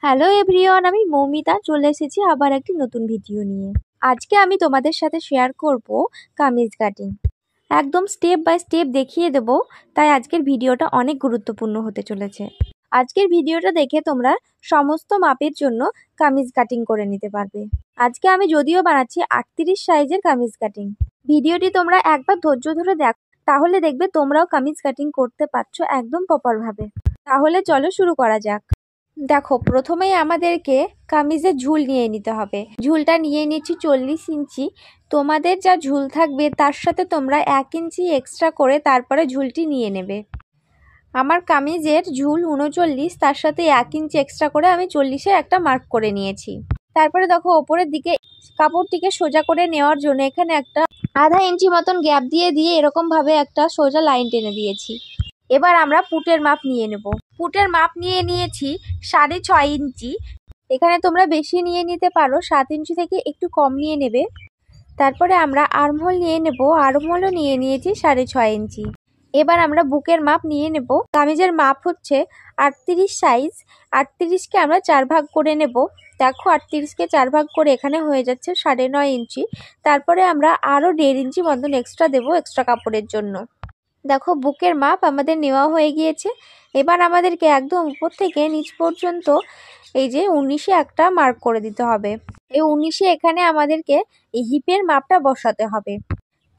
Hello everyone, আমি মৌমিতা চলে এসেছি আবার একটি নতুন ভিডিও নিয়ে। আজকে আমি তোমাদের সাথে শেয়ার করব কামিজ কাটিং। একদম স্টেপ বাই স্টেপ দেখিয়ে দেব, তাই আজকের ভিডিওটা অনেক গুরুত্বপূর্ণ হতে চলেছে। আজকের ভিডিওটা দেখে তোমরা সমস্ত মাপের জন্য কামিজ কাটিং করে নিতে পারবে। আজকে আমি যদিও বানাচ্ছি 38 সাইজের কামিজ কাটিং। ভিডিওটি তোমরা একবার ধৈর্য ধরে দেখো, তাহলে দেখবে তোমরাও কামিজ কাটিং করতে পারছো একদম প্রপারভাবে। তাহলে চলো শুরু করা যাক। দেখো, প্রথমেই আমাদেরকে কামিজের ঝুল নিয়ে নিতে হবে। ঝুলটা নিয়ে নিচ্ছি 40 ইঞ্চি। তোমাদের যা ঝুল থাকবে তার সাথে তোমরা 1 ইঞ্চি এক্সট্রা করে তারপরে ঝুলটি নিয়ে নেবে। আমার কামিজের ঝুল 39, তার সাথে 1 ইঞ্চি এক্সট্রা করে আমি 40-এর একটা মার্ক করে নিয়েছি। তারপরে দেখো, ওপরের দিকে কাপড়টিকে সোজা করে নেওয়ার জন্য এখানে একটা আধা ইঞ্চি মতন গ্যাপ দিয়ে এরকমভাবে একটা সোজা লাইন টেনে দিয়েছি। এবার আমরা পুটের মাপ নিয়ে নেব। পুটের মাপ নিয়ে নিয়েছি 6.5 ইঞ্চি। এখানে তোমরা বেশি নিয়ে নিতে পারো, 7 ইঞ্চি থেকে একটু কম নিয়ে নেবে। তারপরে আমরা আর্মহোল নিয়ে নেব। আর্মহোলও নিয়ে নিয়েছি 6.5 ইঞ্চি। এবার আমরা বুকের মাপ নিয়ে নেব। কামিজের মাপ হচ্ছে 38 সাইজ। 38কে আমরা 4 ভাগ করে নেব। দেখো, 38কে 4 ভাগ করে এখানে হয়ে যাচ্ছে 9.5 ইঞ্চি। তারপরে আমরা আরও 1.5 ইঞ্চি মতন এক্সট্রা দেবো এক্সট্রা কাপড়ের জন্য। দেখো, বুকের মাপ আমাদের নেওয়া হয়ে গিয়েছে। এবার আমাদেরকে একদম উপর থেকে নিচ পর্যন্ত এই যে 19-এ একটা মার্ক করে দিতে হবে। এই 19-এ এখানে আমাদেরকে এই হিপের মাপটা বসাতে হবে।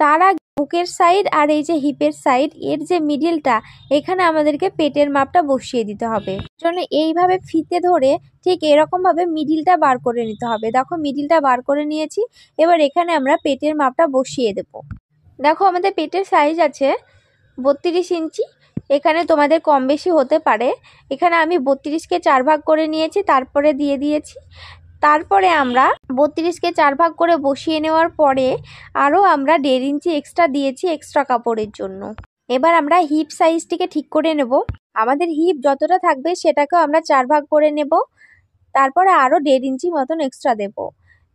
তার আগে বুকের সাইড আর এই যে হিপের সাইড, এর যে মিডিলটা, এখানে আমাদেরকে পেটের মাপটা বসিয়ে দিতে হবে। জন্য এইভাবে ফিতে ধরে ঠিক এরকমভাবে মিডিলটা বার করে নিতে হবে। দেখো, মিডিলটা বার করে নিয়েছি। এবার এখানে আমরা পেটের মাপটা বসিয়ে দেব। দেখো, আমাদের পেটের সাইজ আছে 32 ইঞ্চি। এখানে তোমাদের কম বেশি হতে পারে। এখানে আমি 32কে 4 ভাগ করে নিয়েছি, তারপরে দিয়ে দিয়েছি। তারপরে আমরা 32কে 4 ভাগ করে বসিয়ে নেওয়ার পরে আরও আমরা 1.5 ইঞ্চি এক্সট্রা দিয়েছি এক্সট্রা কাপড়ের জন্য। এবার আমরা হিপ সাইজটিকে ঠিক করে নেব। আমাদের হিপ যতটা থাকবে সেটাকেও আমরা 4 ভাগ করে নেব। তারপরে আরও 1.5 ইঞ্চি মতন এক্সট্রা দেব।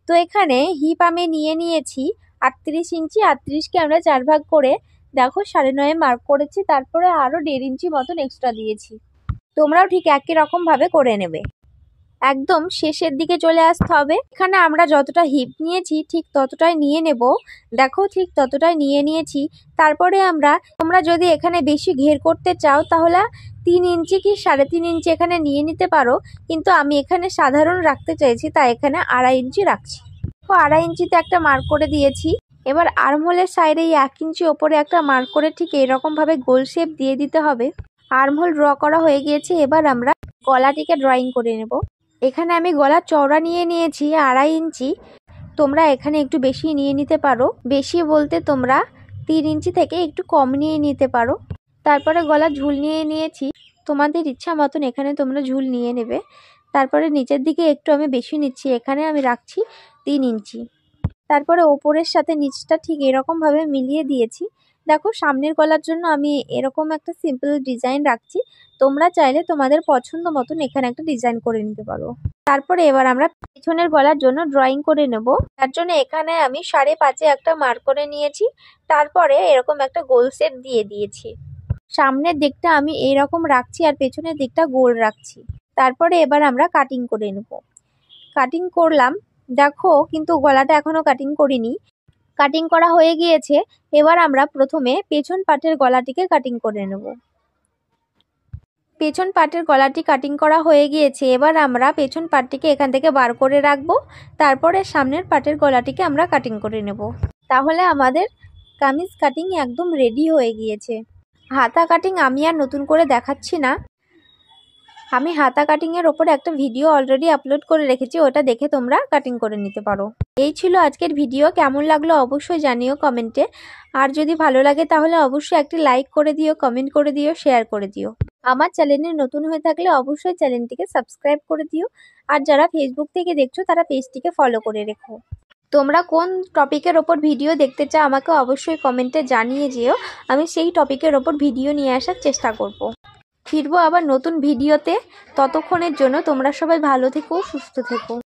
তো এখানে হিপ আমি নিয়ে নিয়েছি 38 ইঞ্চি। 38কে আমরা 4 ভাগ করে দেখো 9.5 মার্ক করেছি। তারপরে আরও 1.5 ইঞ্চি মতন এক্সট্রা দিয়েছি। তোমরাও ঠিক একই রকম ভাবে করে নেবে। একদম শেষের দিকে চলে আসতে হবে। এখানে আমরা যতটা হিপ নিয়েছি ঠিক ততটাই নিয়ে নেব। দেখো, ঠিক ততটাই নিয়ে নিয়েছি। তারপরে তোমরা যদি এখানে বেশি ঘের করতে চাও তাহলে 3 ইঞ্চি কি 3.5 ইঞ্চি এখানে নিয়ে নিতে পারো, কিন্তু আমি এখানে সাধারণ রাখতে চাইছি, তাই এখানে 2.5 ইঞ্চি রাখছি। 2.5 ইঞ্চিতে একটা মার্ক করে দিয়েছি। এবার আর্মহোলের সাইডে 1 ইঞ্চি ওপরে একটা মার্ক করে ঠিক এরকমভাবে গোল শেপ দিয়ে দিতে হবে। আর্মহোল ড্র করা হয়ে গিয়েছে। এবার আমরা গলাটিকে ড্রয়িং করে নেব। এখানে আমি গলার চওড়া নিয়ে নিয়েছি 2.5 ইঞ্চি। তোমরা এখানে একটু বেশি নিয়ে নিতে পারো। বেশি বলতে তোমরা 3 ইঞ্চি থেকে একটু কম নিয়ে নিতে পারো। তারপরে গলার ঝুল নিয়ে নিয়েছি। তোমাদের ইচ্ছা মতন এখানে তোমরা ঝুল নিয়ে নেবে। তারপরে নিচের দিকে একটু আমি বেশি নিচ্ছি, এখানে আমি রাখছি 3 ইঞ্চি। তারপরে ওপরের সাথে নিচটা ঠিক এরকমভাবে মিলিয়ে দিয়েছি। দেখো, সামনের গলার জন্য আমি এরকম একটা সিম্পল ডিজাইন রাখছি। তোমরা চাইলে তোমাদের পছন্দ মতন এখানে একটা ডিজাইন করে নিতে পারো। তারপরে এবার আমরা পেছনের গলার জন্য ড্রয়িং করে নেব। তার জন্য এখানে আমি 5.5-এ একটা মার্ক করে নিয়েছি। তারপরে এরকম একটা গোল শেপ দিয়ে দিয়েছি। সামনের দিকটা আমি এইরকম রাখছি আর পেছনের দিকটা গোল রাখছি। তারপরে এবার আমরা কাটিং করে নেব। কাটিং করলাম। দেখো, কিন্তু গলাটা এখনো কাটিং করিনি। কাটিং করা হয়ে গিয়েছে। এবার আমরা প্রথমে পেছন পাটের গলাটিকে কাটিং করে নেব। পেছন পাটের গলাটি কাটিং করা হয়ে গিয়েছে। এবার আমরা পেছন পাটটিকে এখান থেকে বার করে রাখবো। তারপরে সামনের পাটের গলাটিকে আমরা কাটিং করে নেব। তাহলে আমাদের কামিজ কাটিং একদম রেডি হয়ে গিয়েছে। হাতা কাটিং আমি আর নতুন করে দেখাচ্ছি না। আমি হাতা কাটিংয়ের ওপরে একটা ভিডিও অলরেডি আপলোড করে রেখেছি, ওটা দেখে তোমরা কাটিং করে নিতে পারো। এই ছিল আজকের ভিডিও। কেমন লাগলো অবশ্যই জানিও কমেন্টে। আর যদি ভালো লাগে তাহলে অবশ্যই একটি লাইক করে দিও, কমেন্ট করে দিও, শেয়ার করে দিও। আমার চ্যানেলে নতুন হয়ে থাকলে অবশ্যই চ্যানেলটিকে সাবস্ক্রাইব করে দিও। আর যারা ফেসবুক থেকে দেখছো তারা পেজটিকে ফলো করে রেখো। তোমরা কোন টপিকের ওপর ভিডিও দেখতে চাও আমাকে অবশ্যই কমেন্টে জানিয়ে যেও। আমি সেই টপিকের ওপর ভিডিও নিয়ে আসার চেষ্টা করব। ফিরবো আবার নতুন ভিডিওতে। ততক্ষণের জন্য তোমরা সবাই ভালো থেকো, সুস্থ থেকো।